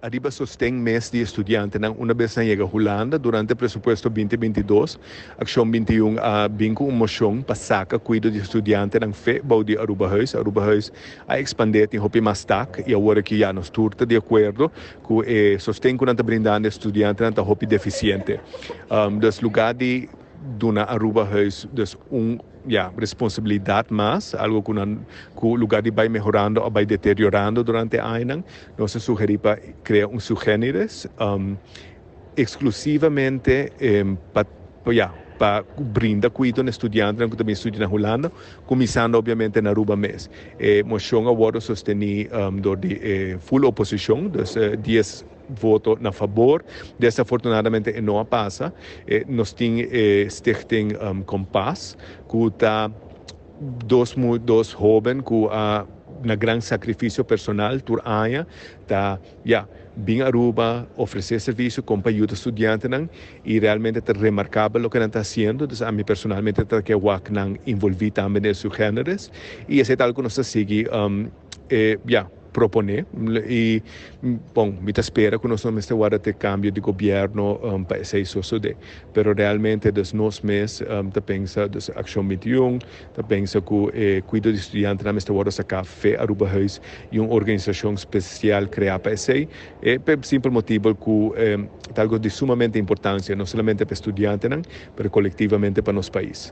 arriba sostém mês de estudante uma vez na chega Holanda durante o presupuesto 2022, ação 21 a bingo uma moção para saca cuido de estudante na fe bau de Aruba Huis a expandir em hopi mastak e agora que já nos turta de acordo com sostém que nanta brindando estudante nanta hopi deficiente. Das lugar de dona Aruba Huis dus responsabilidade mais, algo que o lugar de vai melhorando ou vai deteriorando durante o ano. Nós sugerimos para criar subgêneros exclusivamente para brindar cuidado aos estudantes que também estudam na Holanda, começando obviamente na Aruba mês. Moção agora sostenido de full oposição, dos 10 voto na favor. Desafortunadamente não passa. Nós temos Stichting Compass, que está dos jovens que na grande sacrifício personal por ano, tá bem Aruba oferecer serviço como ajuda estudante e realmente é remarcável o que está fazendo. Então, a mim personalmente está que eu envolvi também em seus gêneros e é algo que nós seguimos proponer e bom, me espera que nós não estamos ter cambio de governo para esse suceder, pero realmente dos nós meses te pensa dos ação 21, te pensa que cuido de estudante na mesta hora sacar fé Aruba Huis e uma organização especial criada para esse por simples motivo que é algo de sumamente importância não somente para estudante, mas colectivamente para nosso país.